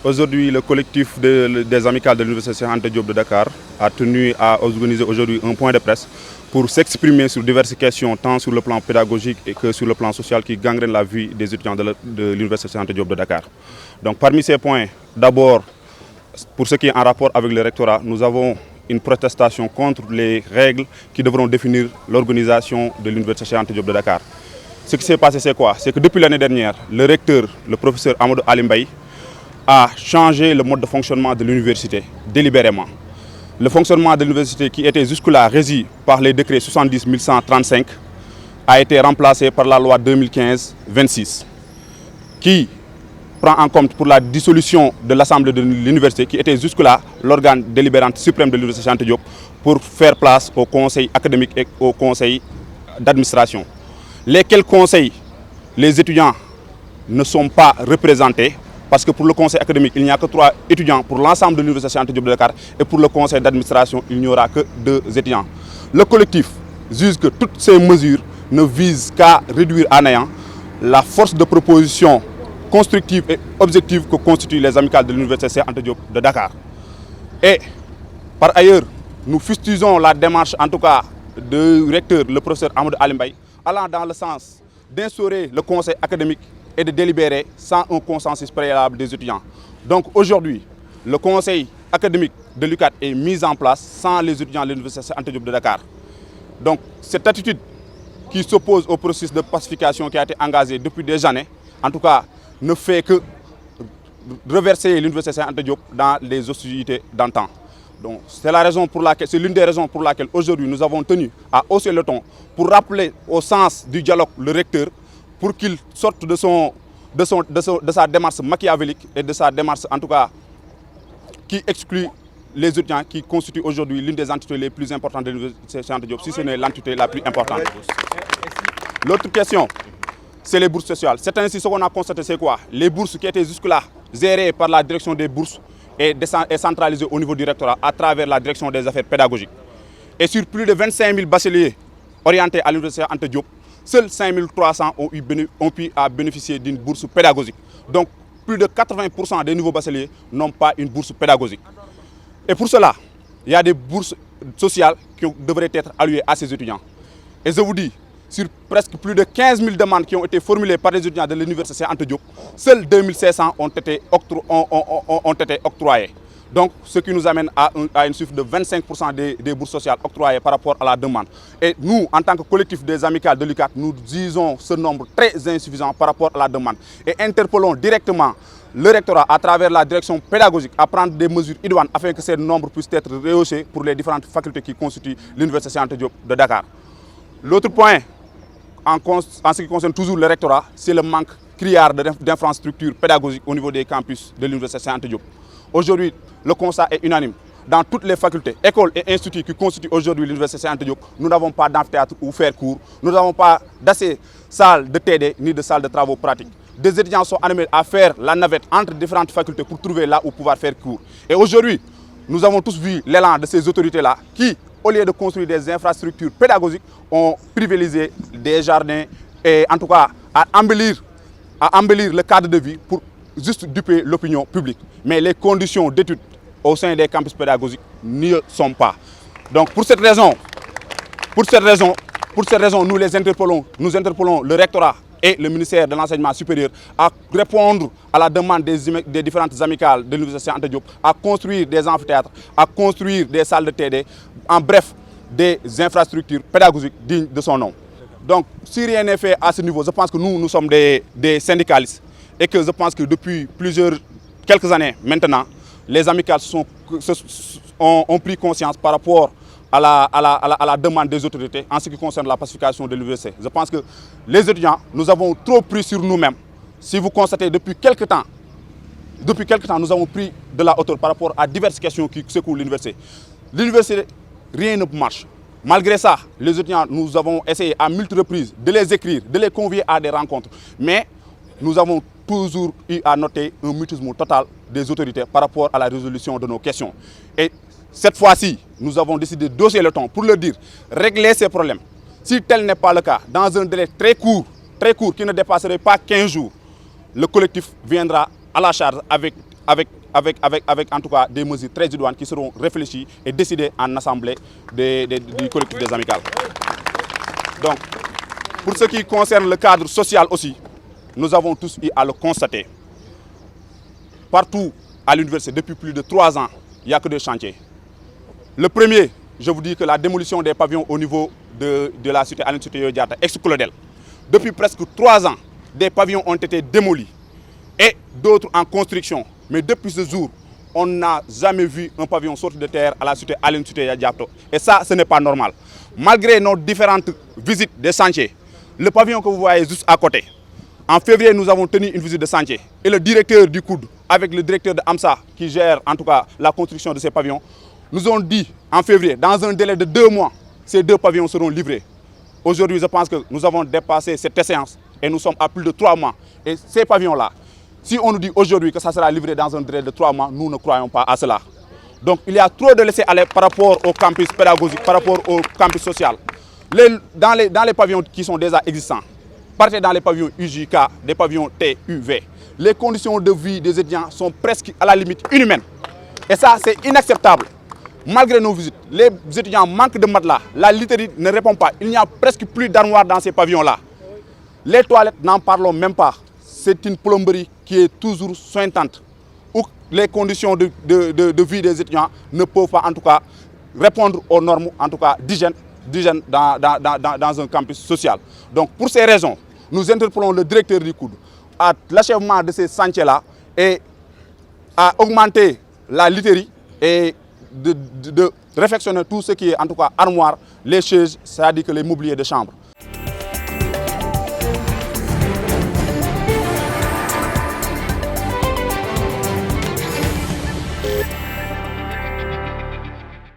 Aujourd'hui, le collectif des amicales de l'Université Cheikh Anta Diop de Dakar a tenu à organiser aujourd'hui un point de presse pour s'exprimer sur diverses questions, tant sur le plan pédagogique que sur le plan social qui gangrènent la vie des étudiants de l'Université Cheikh Anta Diop de Dakar. Donc parmi ces points, d'abord, pour ce qui est en rapport avec le rectorat, nous avons une protestation contre les règles qui devront définir l'organisation de l'Université Cheikh Anta Diop de Dakar. Ce qui s'est passé, c'est quoi? C'est que depuis l'année dernière, le recteur, le professeur Amadou Ali Mbaye, a changé le mode de fonctionnement de l'université délibérément. Le fonctionnement de l'université qui était jusque-là régi par les décrets 70-1135 a été remplacé par la loi 2015-26 qui prend en compte pour la dissolution de l'Assemblée de l'université qui était jusque-là l'organe délibérant suprême de l'Université Cheikh Anta Diop pour faire place au conseil académique et au conseil d'administration. Lesquels conseils les étudiants ne sont pas représentés parce que pour le conseil académique, il n'y a que 3 étudiants pour l'ensemble de l'Université Cheikh Anta Diop de Dakar et pour le conseil d'administration, il n'y aura que 2 étudiants. Le collectif juge que toutes ces mesures ne visent qu'à réduire à néant la force de proposition constructive et objective que constituent les amicales de l'Université Cheikh Anta Diop de Dakar. Et par ailleurs, nous fustigeons la démarche en tout cas du recteur, le professeur Amadou Ali Mbaye, allant dans le sens d'instaurer le conseil académique et de délibérer sans un consensus préalable des étudiants. Donc aujourd'hui, le conseil académique de l'UCAD est mis en place sans les étudiants de l'Université Cheikh Anta Diop de Dakar. Donc cette attitude qui s'oppose au processus de pacification qui a été engagé depuis des années, en tout cas, ne fait que reverser l'Université Cheikh Anta Diop dans les hostilités d'antan. Donc c'est l'une des raisons pour laquelle aujourd'hui nous avons tenu à hausser le ton pour rappeler au sens du dialogue le recteur pour qu'il sorte de sa démarche machiavélique et de sa démarche en tout cas qui exclut les étudiants qui constituent aujourd'hui l'une des entités les plus importantes de l'Université Cheikh Anta Diop, si ce n'est l'entité la plus importante. L'autre question, c'est les bourses sociales. C'est ainsi ce qu'on a constaté, c'est quoi? Les bourses qui étaient jusque-là gérées par la direction des bourses et centralisées au niveau du rectorat à travers la direction des affaires pédagogiques. Et sur plus de 25 000 bacheliers orientés à l'Université Cheikh Anta Diop, seuls 5 300 ont pu bénéficier d'une bourse pédagogique. Donc plus de 80% des nouveaux bacheliers n'ont pas une bourse pédagogique. Et pour cela, il y a des bourses sociales qui devraient être allouées à ces étudiants. Et je vous dis, sur presque plus de 15 000 demandes qui ont été formulées par les étudiants de l'Université Cheikh Anta Diop, seuls 2500 ont été octroyés. Donc, ce qui nous amène à une chiffre de 25% des bourses sociales octroyées par rapport à la demande. Et nous, en tant que collectif des amicales de l'UCAD, nous disons ce nombre très insuffisant par rapport à la demande. Et interpellons directement le rectorat à travers la direction pédagogique à prendre des mesures idoines afin que ces nombres puissent être rehaussés pour les différentes facultés qui constituent l'Université Cheikh Anta Diop de Dakar. L'autre point, en ce qui concerne toujours le rectorat, c'est le manque criard d'infrastructures pédagogiques au niveau des campus de l'Université Cheikh Anta Diop. Aujourd'hui, le constat est unanime. Dans toutes les facultés, écoles et instituts qui constituent aujourd'hui l'Université Cheikh Anta Diop, nous n'avons pas d'amphithéâtre où faire cours, nous n'avons pas d'assez salles de TD ni de salles de travaux pratiques. Des étudiants sont animés à faire la navette entre différentes facultés pour trouver là où pouvoir faire cours. Et aujourd'hui, nous avons tous vu l'élan de ces autorités-là qui, au lieu de construire des infrastructures pédagogiques, ont privilégié des jardins et en tout cas à embellir le cadre de vie pour juste duper l'opinion publique. Mais les conditions d'études au sein des campus pédagogiques n'y sont pas. Donc pour cette raison, nous interpellons le rectorat et le ministère de l'Enseignement supérieur à répondre à la demande des différentes amicales de l'Université Cheikh Anta Diop, à construire des amphithéâtres, à construire des salles de TD, en bref, des infrastructures pédagogiques dignes de son nom. Donc, si rien n'est fait à ce niveau, je pense que nous sommes des syndicalistes et que je pense que depuis quelques années maintenant, les amicales ont pris conscience par rapport à la demande des autorités en ce qui concerne la pacification de l'université. Je pense que les étudiants, nous avons trop pris sur nous-mêmes. Si vous constatez, depuis quelques temps, nous avons pris de la hauteur par rapport à diverses questions qui secouent l'université. L'université, rien ne marche. Malgré ça, les étudiants, nous avons essayé à multiples reprises de les écrire, de les convier à des rencontres. Mais nous avons toujours eu à noter un mutisme total des autorités par rapport à la résolution de nos questions. Et cette fois-ci, nous avons décidé d'hausser le ton pour leur dire, régler ces problèmes. Si tel n'est pas le cas, dans un délai très court qui ne dépasserait pas 15 jours, le collectif viendra à la charge avec avec en tout cas des mesures très idoines qui seront réfléchies et décidées en assemblée du collectif des amicales. Donc, pour ce qui concerne le cadre social aussi, nous avons tous eu à le constater. Partout à l'université, depuis plus de 3 ans, il n'y a que des chantiers. Le premier, je vous dis que la démolition des pavillons au niveau de la cité Aline Sitoé Diatta, ex-Clodel. Depuis presque 3 ans, des pavillons ont été démolis et d'autres en construction. Mais depuis ce jour, on n'a jamais vu un pavillon sortir de terre à la cité Aline Sitoé Diatta. Et ça, ce n'est pas normal. Malgré nos différentes visites des chantiers, le pavillon que vous voyez juste à côté, en février, nous avons tenu une visite de chantier. Et le directeur du COUD, avec le directeur de AMSA, qui gère en tout cas la construction de ces pavillons, nous ont dit en février, dans un délai de 2 mois, ces 2 pavillons seront livrés. Aujourd'hui, je pense que nous avons dépassé cette échéance et nous sommes à plus de 3 mois. Et ces pavillons-là, si on nous dit aujourd'hui que ça sera livré dans un délai de 3 mois, nous ne croyons pas à cela. Donc il y a trop de laisser-aller par rapport au campus pédagogique, par rapport au campus social. Dans les pavillons qui sont déjà existants, partez dans les pavillons UJK, des pavillons TUV. Les conditions de vie des étudiants sont presque à la limite inhumaines. Et ça, c'est inacceptable. Malgré nos visites, les étudiants manquent de matelas. La literie ne répond pas. Il n'y a presque plus d'armoires dans ces pavillons-là. Les toilettes, n'en parlons même pas. C'est une plomberie qui est toujours sointante. Où les conditions de vie des étudiants ne peuvent pas, en tout cas, répondre aux normes, en tout cas, d'hygiène dans un campus social. Donc, pour ces raisons, nous interpellons le directeur du COUD à l'achèvement de ces chantiers-là et à augmenter la literie et de réfectionner tout ce qui est en tout cas armoire, les chaises, c'est-à-dire que les mobiliers de chambre.